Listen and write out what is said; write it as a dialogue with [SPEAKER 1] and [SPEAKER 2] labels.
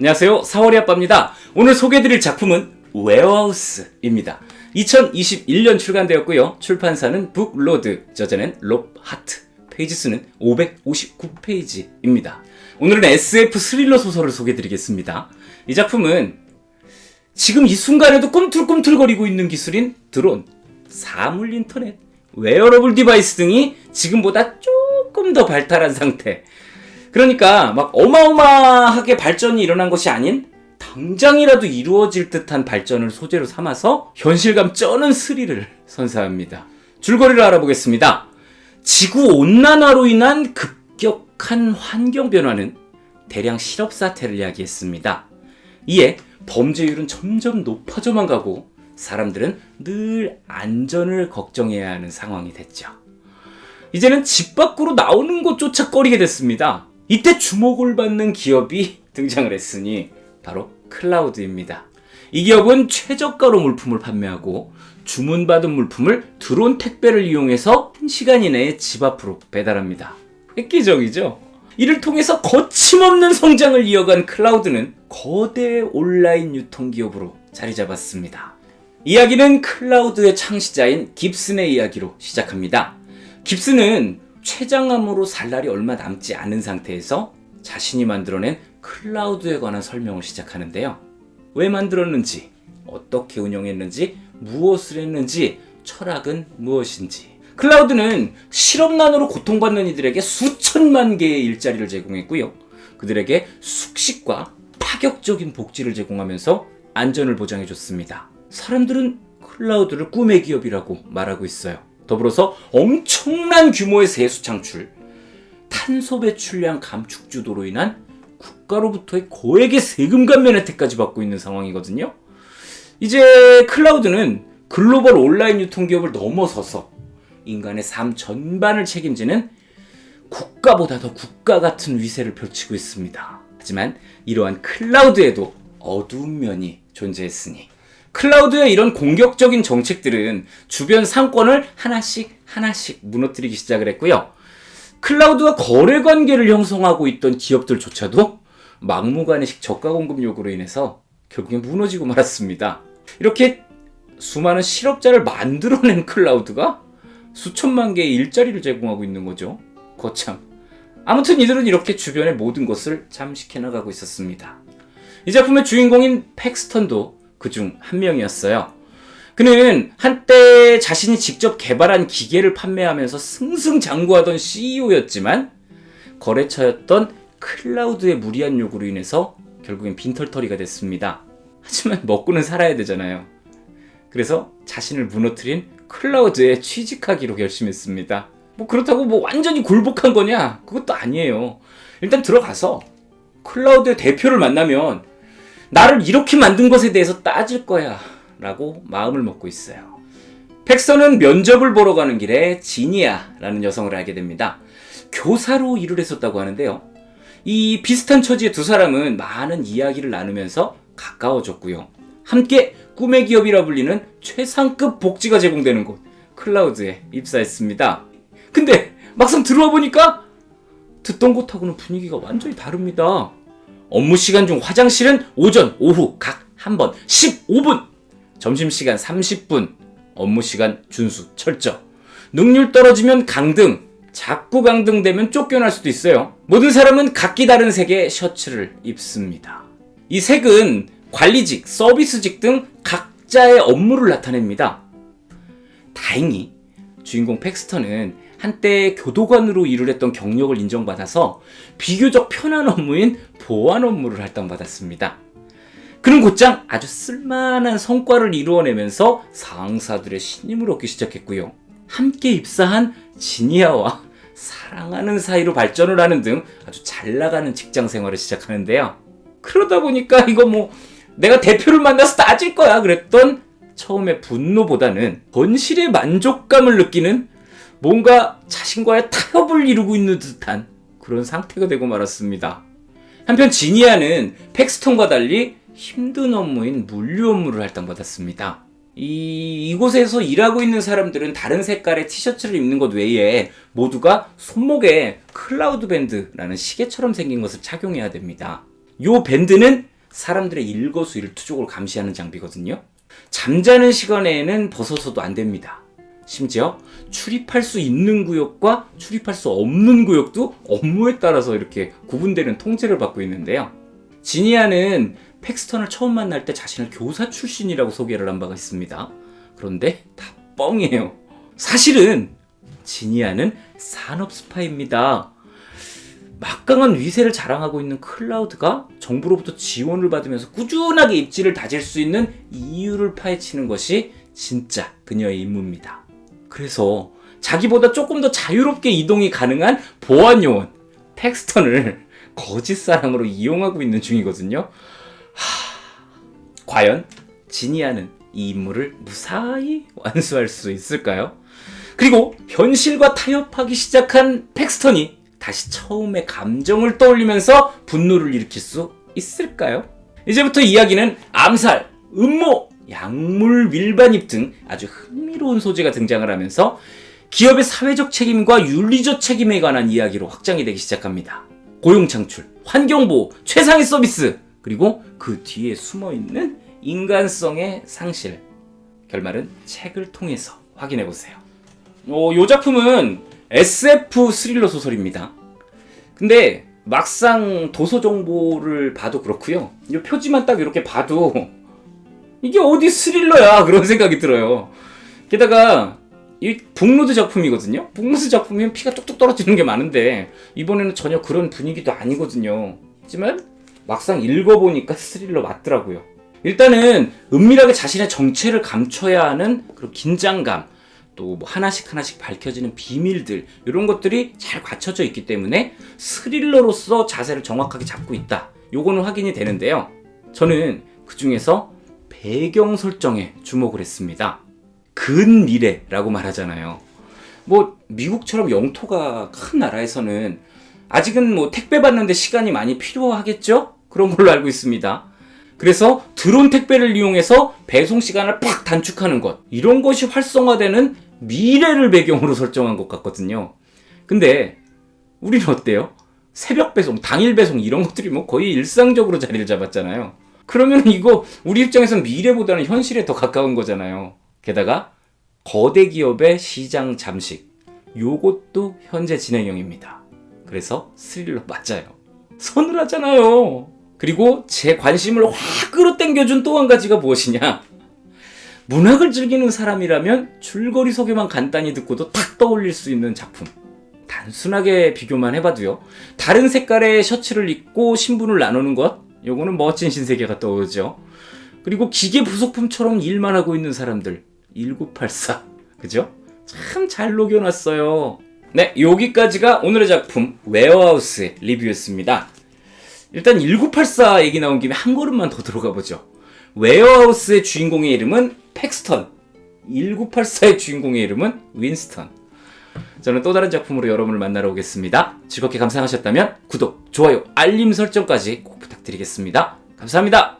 [SPEAKER 1] 안녕하세요. 4월의 아빠입니다. 오늘 소개해드릴 작품은 웨어하우스입니다. 2021년 출간되었고요. 출판사는 북로드, 저자는 롭 하트, 페이지 수는 559페이지입니다. 오늘은 SF 스릴러 소설을 소개해드리겠습니다. 이 작품은 지금 이 순간에도 꿈틀꿈틀거리고 있는 기술인 드론, 사물 인터넷, 웨어러블 디바이스 등이 지금보다 조금 더 발달한 상태. 그러니까 막 어마어마하게 발전이 일어난 것이 아닌 당장이라도 이루어질 듯한 발전을 소재로 삼아서 현실감 쩌는 스릴을 선사합니다. 줄거리를 알아보겠습니다. 지구온난화로 인한 급격한 환경 변화는 대량 실업 사태를 이야기했습니다. 이에 범죄율은 점점 높아져만 가고 사람들은 늘 안전을 걱정해야 하는 상황이 됐죠. 이제는 집 밖으로 나오는 것조차 꺼리게 됐습니다. 이때 주목을 받는 기업이 등장을 했으니 바로 클라우드입니다. 이 기업은 최저가로 물품을 판매하고 주문받은 물품을 드론 택배를 이용해서 1시간 이내에 집 앞으로 배달합니다. 획기적이죠? 이를 통해서 거침없는 성장을 이어간 클라우드는 거대 온라인 유통기업으로 자리 잡았습니다. 이야기는 클라우드의 창시자인 깁슨의 이야기로 시작합니다. 깁슨은 췌장암으로 살 날이 얼마 남지 않은 상태에서 자신이 만들어낸 클라우드에 관한 설명을 시작하는데요. 왜 만들었는지, 어떻게 운영했는지, 무엇을 했는지, 철학은 무엇인지. 클라우드는 실업난으로 고통받는 이들에게 수천만 개의 일자리를 제공했고요. 그들에게 숙식과 파격적인 복지를 제공하면서 안전을 보장해줬습니다. 사람들은 클라우드를 꿈의 기업이라고 말하고 있어요. 더불어서 엄청난 규모의 세수 창출, 탄소 배출량 감축 주도로 인한 국가로부터의 고액의 세금 감면 혜택까지 받고 있는 상황이거든요. 이제 클라우드는 글로벌 온라인 유통기업을 넘어서서 인간의 삶 전반을 책임지는 국가보다 더 국가 같은 위세를 펼치고 있습니다. 하지만 이러한 클라우드에도 어두운 면이 존재했으니 클라우드의 이런 공격적인 정책들은 주변 상권을 하나씩 무너뜨리기 시작을 했고요. 클라우드와 거래 관계를 형성하고 있던 기업들조차도 막무가내식 저가 공급 요구로 인해서 결국엔 무너지고 말았습니다. 이렇게 수많은 실업자를 만들어낸 클라우드가 수천만 개의 일자리를 제공하고 있는 거죠. 거참. 아무튼 이들은 이렇게 주변의 모든 것을 잠식해 나가고 있었습니다. 이 작품의 주인공인 팩스턴도 그중 한 명이었어요. 그는 한때 자신이 직접 개발한 기계를 판매하면서 승승장구하던 CEO였지만 거래처였던 클라우드의 무리한 요구로 인해서 결국엔 빈털터리가 됐습니다. 하지만 먹고는 살아야 되잖아요. 그래서 자신을 무너뜨린 클라우드에 취직하기로 결심했습니다. 그렇다고 완전히 굴복한 거냐? 그것도 아니에요. 일단 들어가서 클라우드의 대표를 만나면 나를 이렇게 만든 것에 대해서 따질 거야 라고 마음을 먹고 있어요. 팩스턴은 면접을 보러 가는 길에 지니아라는 여성을 알게 됩니다. 교사로 일을 했었다고 하는데요. 이 비슷한 처지의 두 사람은 많은 이야기를 나누면서 가까워졌고요. 함께 꿈의 기업이라 불리는 최상급 복지가 제공되는 곳 클라우드에 입사했습니다. 근데 막상 들어와 보니까 듣던 곳하고는 분위기가 완전히 다릅니다. 업무 시간 중 화장실은 오전, 오후 각 한 번 15분, 점심시간 30분, 업무 시간 준수 철저, 능률 떨어지면 강등, 자꾸 강등되면 쫓겨날 수도 있어요. 모든 사람은 각기 다른 색의 셔츠를 입습니다. 이 색은 관리직, 서비스직 등 각자의 업무를 나타냅니다. 다행히 주인공 팩스턴은 한때 교도관으로 일을 했던 경력을 인정받아서 비교적 편한 업무인 보안 업무를 할당받았습니다. 그는 곧장 아주 쓸만한 성과를 이루어내면서 상사들의 신임을 얻기 시작했고요. 함께 입사한 지니아와 사랑하는 사이로 발전을 하는 등 아주 잘 나가는 직장 생활을 시작하는데요. 그러다 보니까 이거 내가 대표를 만나서 따질 거야 그랬던 처음에 분노보다는 본실의 만족감을 느끼는 뭔가 자신과의 타협을 이루고 있는 듯한 그런 상태가 되고 말았습니다. 한편 지니아는 팩스턴과 달리 힘든 업무인 물류 업무를 할당받았습니다. 이곳에서 일하고 있는 사람들은 다른 색깔의 티셔츠를 입는 것 외에 모두가 손목에 클라우드 밴드라는 시계처럼 생긴 것을 착용해야 됩니다. 이 밴드는 사람들의 일거수일투족을 감시하는 장비거든요. 잠자는 시간에는 벗어서도 안 됩니다. 심지어 출입할 수 있는 구역과 출입할 수 없는 구역도 업무에 따라서 이렇게 구분되는 통제를 받고 있는데요. 지니아는 팩스턴을 처음 만날 때 자신을 교사 출신이라고 소개를 한 바가 있습니다. 그런데 다 뻥이에요. 사실은 지니아는 산업 스파입니다. 막강한 위세를 자랑하고 있는 클라우드가 정부로부터 지원을 받으면서 꾸준하게 입지를 다질 수 있는 이유를 파헤치는 것이 진짜 그녀의 임무입니다. 그래서 자기보다 조금 더 자유롭게 이동이 가능한 보안 요원 팩스턴을 거짓 사랑으로 이용하고 있는 중이거든요. 과연 지니아는 이 임무를 무사히 완수할 수 있을까요? 그리고 현실과 타협하기 시작한 팩스턴이 다시 처음의 감정을 떠올리면서 분노를 일으킬 수 있을까요? 이제부터 이야기는 암살, 음모, 약물 밀반입 등 아주 흥미로운 소재가 등장을 하면서 기업의 사회적 책임과 윤리적 책임에 관한 이야기로 확장이 되기 시작합니다. 고용 창출, 환경보호, 최상의 서비스, 그리고 그 뒤에 숨어있는 인간성의 상실. 결말은 책을 통해서 확인해보세요. 이 작품은 SF 스릴러 소설입니다. 근데 막상 도서 정보를 봐도 그렇고요. 이 표지만 딱 이렇게 봐도 이게 어디 스릴러야 그런 생각이 들어요. 게다가 이 북로드 작품이거든요. 북로드 작품이면 피가 뚝뚝 떨어지는 게 많은데 이번에는 전혀 그런 분위기도 아니거든요. 하지만 막상 읽어보니까 스릴러 맞더라고요. 일단은 은밀하게 자신의 정체를 감춰야 하는 그런 긴장감, 또 뭐 하나씩 밝혀지는 비밀들, 이런 것들이 잘 갖춰져 있기 때문에 스릴러로서 자세를 정확하게 잡고 있다. 요거는 확인이 되는데요. 저는 그 중에서 배경 설정에 주목을 했습니다. 근미래라고 말하잖아요. 뭐 미국처럼 영토가 큰 나라에서는 아직은 뭐 택배 받는데 시간이 많이 필요하겠죠? 그런 걸로 알고 있습니다. 그래서 드론 택배를 이용해서 배송 시간을 팍 단축하는 것, 이런 것이 활성화되는 미래를 배경으로 설정한 것 같거든요. 근데 우리는 어때요? 새벽 배송, 당일 배송 이런 것들이 뭐 거의 일상적으로 자리를 잡았잖아요. 그러면 이거 우리 입장에서는 미래보다는 현실에 더 가까운 거잖아요. 게다가 거대 기업의 시장 잠식, 요것도 현재 진행형입니다. 그래서 스릴러 맞아요. 서늘하잖아요. 그리고 제 관심을 확 끌어당겨준 또 한 가지가 무엇이냐? 문학을 즐기는 사람이라면 줄거리 소개만 간단히 듣고도 탁 떠올릴 수 있는 작품. 단순하게 비교만 해봐도요. 다른 색깔의 셔츠를 입고 신분을 나누는 것, 요거는 멋진 신세계가 떠오르죠. 그리고 기계 부속품처럼 일만 하고 있는 사람들, 1984. 그죠? 참 잘 녹여놨어요. 네, 여기까지가 오늘의 작품 웨어하우스의 리뷰였습니다. 일단 1984 얘기 나온 김에 한 걸음만 더 들어가 보죠. 웨어하우스의 주인공의 이름은 팩스턴, 1984의 주인공의 이름은 윈스턴. 저는 또 다른 작품으로 여러분을 만나러 오겠습니다. 즐겁게 감상하셨다면 구독, 좋아요, 알림 설정까지 꼭 부탁드리겠습니다. 감사합니다.